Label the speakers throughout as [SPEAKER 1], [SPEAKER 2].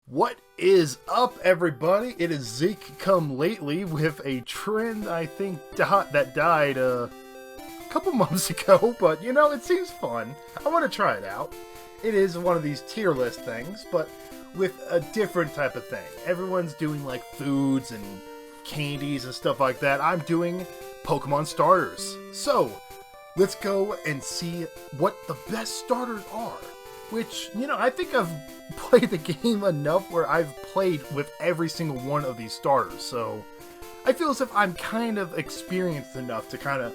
[SPEAKER 1] What is up, everybody? It is Zeke come lately with a trend I think that died a couple months ago, but you know, it seems fun. I want to try it out. It is one of these tier list things, but with a different type of thing. Everyone's doing like foods and candies and stuff like that. I'm doing Pokemon starters. So, let's go and see what the best starters are. Which, you know, I think I've played the game enough where I've played with every single one of these starters. So, I feel as if I'm kind of experienced enough to kind of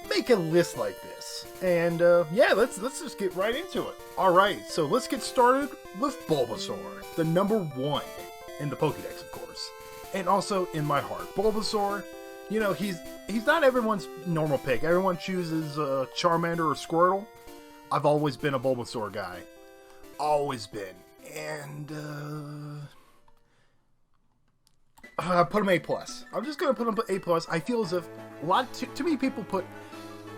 [SPEAKER 1] make a list like this. And, yeah, let's just get right into it. Alright, so let's get started with Bulbasaur, the number 1 in the Pokédex, of course. And also in my heart. Bulbasaur, you know, he's not everyone's normal pick. Everyone chooses Charmander or Squirtle. I've always been a Bulbasaur guy. Always been. And, I put him A+. I'm just going to put him A+. I feel as if too many people put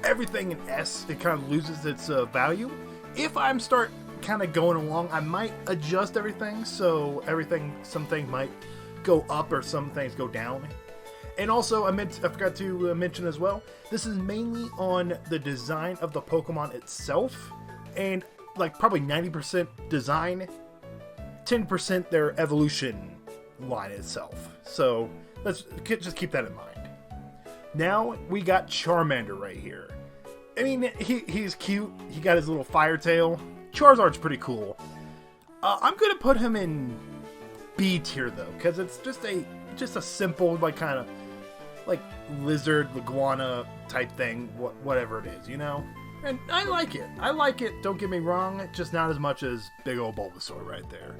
[SPEAKER 1] everything in S. It kind of loses its value. If I'm start kind of going along, I might adjust everything. So some things might go up or some things go down. And also, I forgot to mention as well, this is mainly on the design of the Pokemon itself, and like probably 90% design, 10% their evolution line itself. So let's just keep that in mind. Now we got Charmander right here. I mean, he's cute. He got his little fire tail. Charizard's pretty cool. I'm gonna put him in B tier though, because it's just a simple like kind of like lizard, iguana type thing, whatever it is, you know? And I like it, don't get me wrong, just not as much as big old Bulbasaur right there.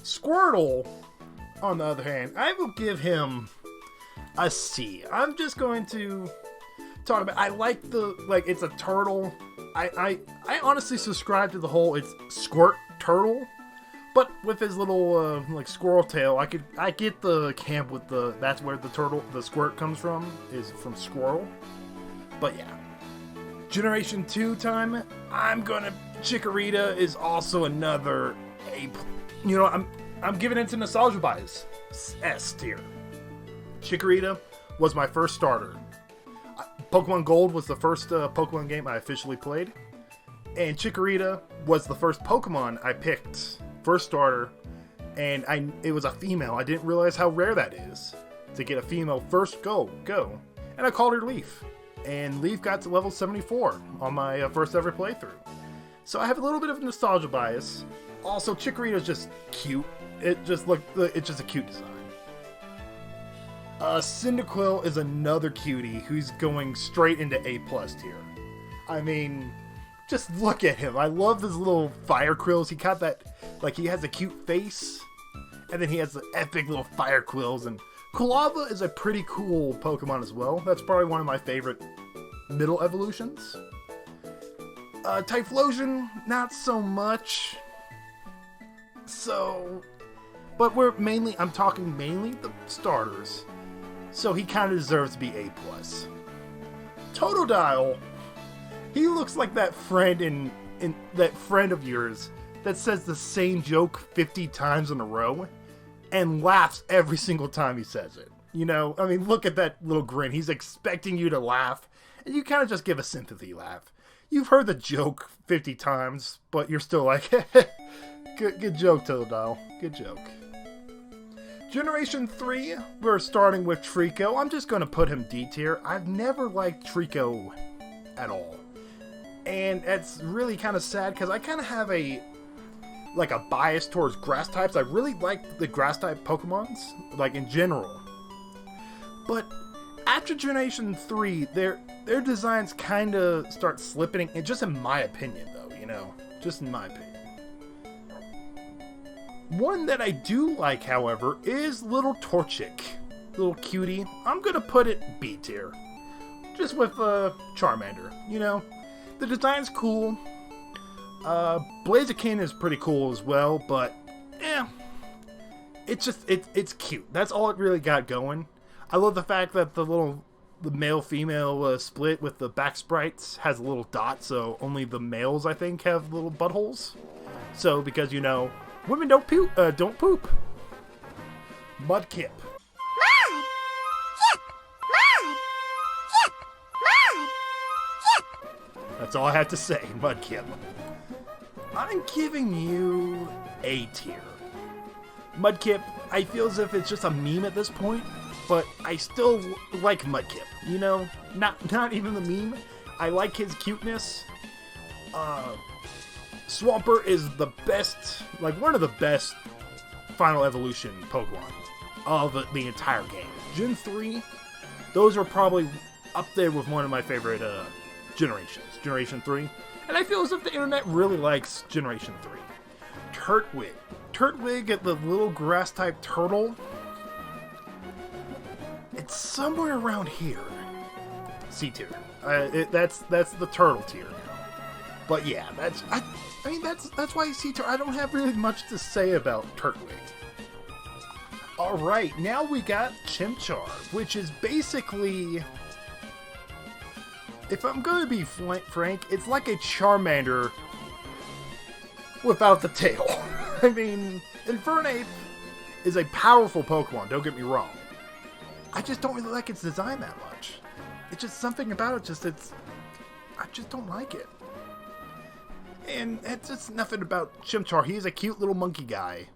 [SPEAKER 1] Squirtle, on the other hand, I will give him a C. I'm just going to talk about, I like it's a turtle. I honestly subscribe to the whole, it's Squirt Turtle. But with his little squirrel tail, I get the camp with that's where the squirt comes from, is from squirrel. But yeah, Generation 2 time. Chikorita is also another A. You know, I'm giving it to nostalgia bias. S tier. Chikorita was my first starter. Pokemon Gold was the first Pokemon game I officially played, and Chikorita was the first Pokemon I picked. First starter, and it was a female. I didn't realize how rare that is to get a female first go, and I called her Leaf, and Leaf got to level 74 on my first ever playthrough. So I have a little bit of nostalgia bias. Also, Chikorita's just cute. It's just a cute design. Cyndaquil is another cutie who's going straight into A+ tier. I mean, just look at him. I love his little fire quills. He got that, like, he has a cute face, and then he has the epic little fire quills. And Kulava is a pretty cool Pokemon as well. That's probably one of my favorite middle evolutions. Typhlosion, not so much. So, but I'm talking mainly the starters. So he kind of deserves to be A+. Totodile, he looks like that friend in that friend of yours that says the same joke 50 times in a row and laughs every single time he says it. You know, I mean, look at that little grin. He's expecting you to laugh, and you kind of just give a sympathy laugh. You've heard the joke 50 times, but you're still like, good joke, Totodile. Good joke. Generation 3, we're starting with Trico. I'm just going to put him D tier. I've never liked Trico at all. And it's really kind of sad because I kind of have a bias towards grass types. I really like the grass type Pokemons, like in general. But after Generation 3, their designs kind of start slipping, and just in my opinion though, you know, just in my opinion. One that I do like, however, is Little Torchic. Little cutie. I'm gonna put it B tier. Just with Charmander, you know. The design's cool. Blaziken is pretty cool as well, but it's cute. That's all it really got going. I love the fact that the male-female split with the back sprites has a little dot, so only the males, I think, have little buttholes. So, because, you know, Women don't poop. Don't poop. Mudkip. That's all I have to say, Mudkip. I'm giving you A tier. Mudkip, I feel as if it's just a meme at this point, but I still like Mudkip. You know, not even the meme. I like his cuteness. Swampert is the best, like one of the best Final Evolution Pokemon of the entire game. Gen 3, those are probably up there with one of my favorite generations. Generation 3. And I feel as if the internet really likes Generation 3. Turtwig. Turtwig, the little grass-type turtle. It's somewhere around here. C tier. That's the turtle tier now. But yeah, I mean that's why C tier. I don't have really much to say about Turtwig. Alright, now we got Chimchar, which is basically, if I'm going to be frank, it's like a Charmander without the tail. I mean, Infernape is a powerful Pokemon, don't get me wrong. I just don't really like its design that much. It's just something about it, I just don't like it. And it's just nothing about Chimchar. He's a cute little monkey guy,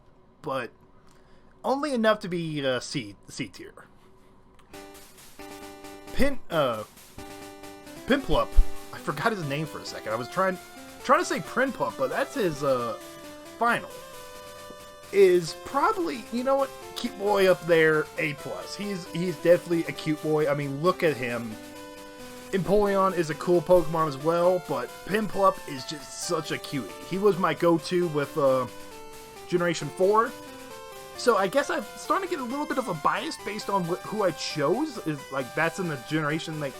[SPEAKER 1] but only enough to be C tier. Piplup. I forgot his name for a second. I was trying to say Prinplup, but that's his final. Is probably, you know what, cute boy up there, A+. He's definitely a cute boy. I mean, look at him. Empoleon is a cool Pokemon as well, but Piplup is just such a cutie. He was my go-to with Generation 4. So I guess I'm starting to get a little bit of a bias based on who I chose. Is like that's in the generation, like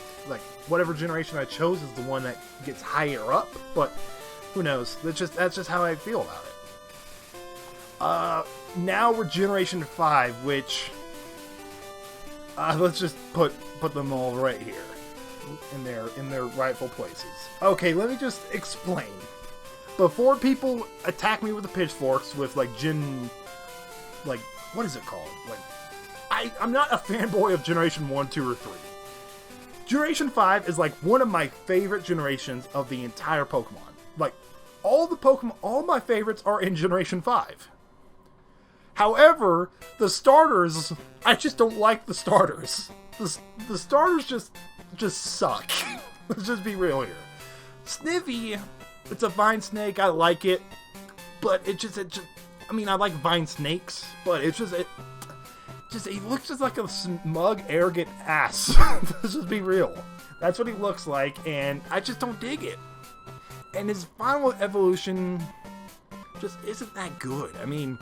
[SPEAKER 1] whatever generation I chose is the one that gets higher up. But who knows? That's just how I feel about it. Now we're Generation 5, which let's just put them all right here in their rightful places. Okay, let me just explain. Before people attack me with the pitchforks with like what is it called? I'm not a fanboy of Generation 1, 2, or 3. Generation 5 is like one of my favorite generations of the entire Pokemon. Like, all my favorites are in Generation 5. However, the starters, I just don't like the starters. The starters just suck. Let's just be real here. Snivy, it's a vine snake, I like it, but it just I mean, I like vine snakes, but it looks just like a smug, arrogant ass. Let's just be real. That's what he looks like, and I just don't dig it. And his final evolution just isn't that good. I mean,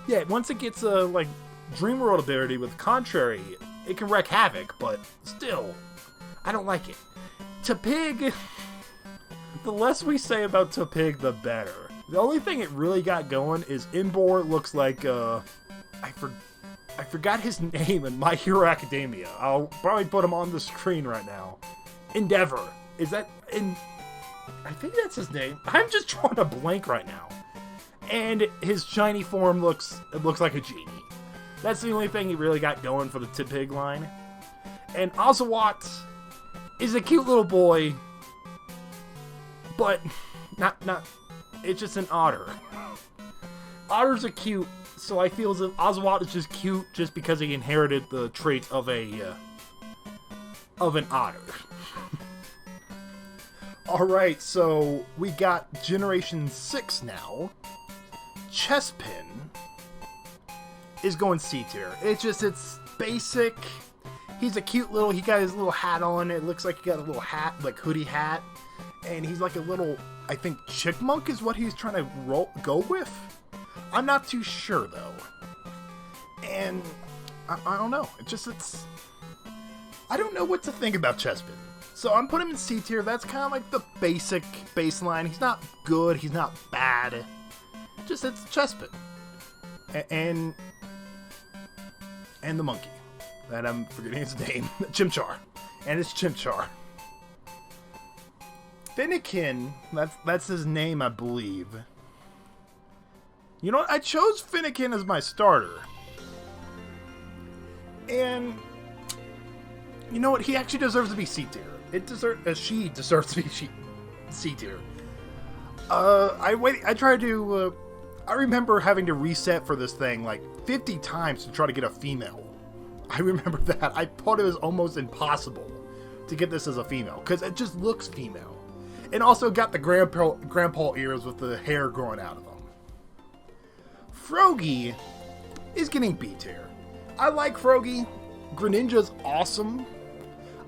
[SPEAKER 1] yeah, once it gets a, Dream World ability with Contrary, it can wreak havoc, but still, I don't like it. Tepig, the less we say about Tepig, the better. The only thing it really got going is Imbor looks like, I forgot his name in My Hero Academia. I'll probably put him on the screen right now. Endeavor. Is that I think that's his name. I'm just drawing a blank right now. And his shiny form looks like a genie. That's the only thing he really got going for the Tepig line. And Oshawott is a cute little boy, but not it's just an otter. Otters are cute, so I feel as if Oshawott is just cute just because he inherited the traits of an otter. Alright, so we got Generation 6 now. Chespin is going C tier. It's basic. He's a cute little, he got his little hat on. It looks like he got a little hat, like hoodie hat. And he's like a little, I think chickmunk is what he's trying to go with. I'm not too sure though. And I don't know. I don't know what to think about Chespin. So I'm putting him in C tier. That's kind of like the basic baseline. He's not good. He's not bad. Just it's Chespin. And the monkey. That I'm forgetting his name. Chimchar. And it's Chimchar. Finnegan, that's his name, I believe. You know what? I chose Fennekin as my starter. And you know what? He actually deserves to be C tier. She deserves to be C tier. I remember having to reset for this thing like 50 times to try to get a female. I remember that. I thought it was almost impossible to get this as a female because it just looks female. And also got the grandpa ears with the hair growing out of them. Froakie is getting B tier. I like Froakie. Greninja's awesome.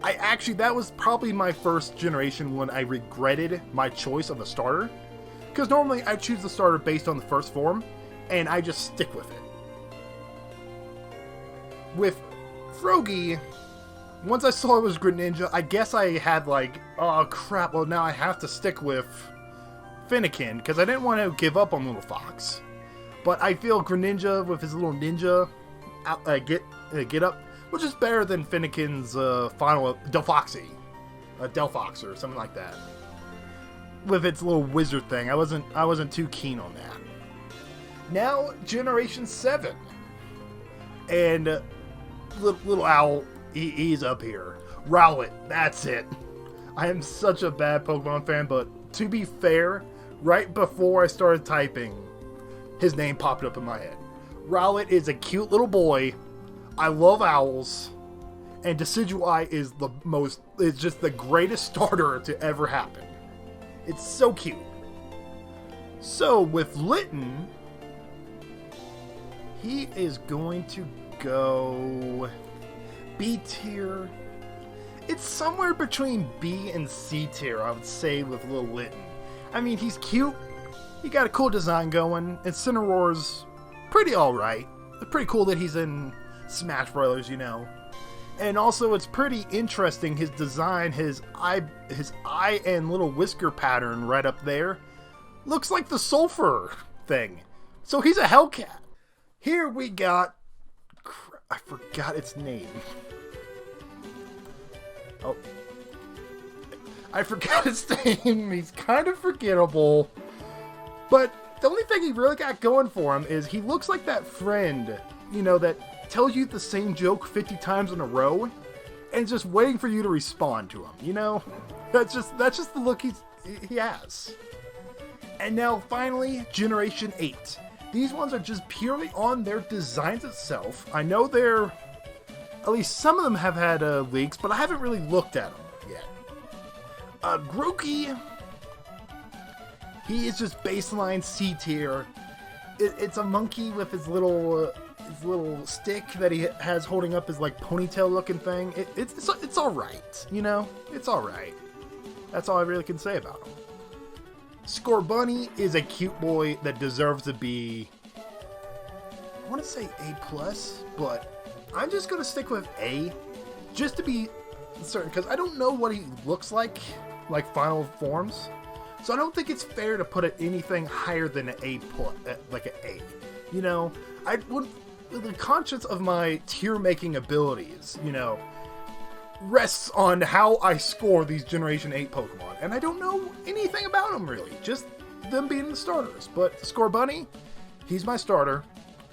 [SPEAKER 1] That was probably my first generation when I regretted my choice of a starter. Because normally I choose the starter based on the first form, and I just stick with it. With Froakie, once I saw it was Greninja, I guess I had like, oh crap, well now I have to stick with Fennekin, because I didn't want to give up on Little Fox. But I feel Greninja with his little ninja get up, which is better than Fennekin's final Delphox or something like that. With its little wizard thing, I wasn't too keen on that. Now Generation 7, and little owl, he's up here. Rowlet, that's it. I am such a bad Pokemon fan, but to be fair, right before I started typing, his name popped up in my head. Rowlet is a cute little boy. I love owls, and Decidueye is just the greatest starter to ever happen. It's so cute. So with Litten, he is going to go B tier. It's somewhere between B and C tier, I would say, with little Litten. I mean, he's cute. He got a cool design going. And Cineroar's pretty alright. It's pretty cool that he's in Smash Brothers, you know. And also, it's pretty interesting, his design, his eye and little whisker pattern right up there looks like the sulfur thing. So he's a Hellcat. Here we got, I forgot its name. Oh, I forgot its name. He's kind of forgettable. But the only thing he really got going for him is he looks like that friend, you know, that tells you the same joke 50 times in a row and just waiting for you to respond to him, you know? That's just the look he has. And now finally, Generation 8. These ones are just purely on their designs itself. I know at least some of them have had leaks, but I haven't really looked at them yet. Grookey, he is just baseline C tier. It's a monkey with his little stick that he has holding up his like ponytail looking thing. It's all right, you know. It's all right. That's all I really can say about him. Scorbunny is a cute boy that deserves to be, I want to say A+, but I'm just gonna stick with A, just to be certain, because I don't know what he looks like final forms. So I don't think it's fair to put it anything higher than an A+, like an A. You know, I would, the conscience of my tier-making abilities, you know, rests on how I score these Generation 8 Pokemon. And I don't know anything about them, really. Just them being the starters. But Scorbunny, he's my starter.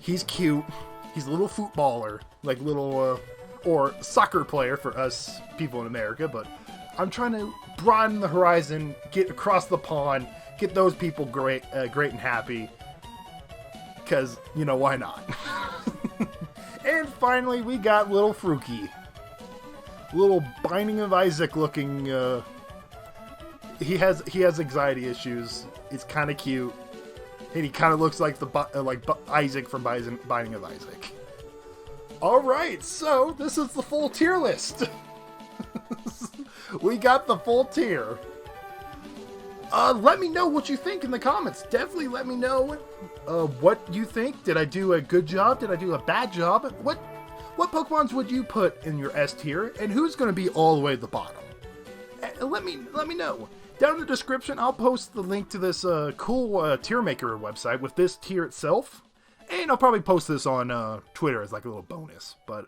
[SPEAKER 1] He's cute. He's a little footballer. Like little, or soccer player for us people in America. But I'm trying to broaden the horizon, get across the pond, get those people great and happy. Because, you know, why not? And finally, we got little Froakie. Little Binding of Isaac looking, he has anxiety issues. It's kind of cute. And he kind of looks like Isaac from Binding of Isaac. Alright, so this is the full tier list. We got the full tier. Let me know what you think in the comments. Definitely let me know what you think. Did I do a good job? Did I do a bad job? What Pokemons would you put in your S tier? And who's going to be all the way at the bottom? Let me know. Down in the description, I'll post the link to this cool tier maker website with this tier itself. And I'll probably post this on Twitter as like a little bonus. But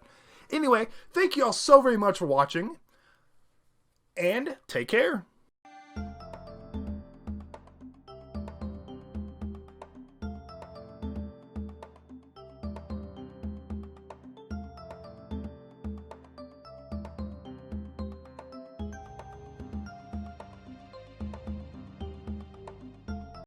[SPEAKER 1] anyway, thank you all so very much for watching. And take care.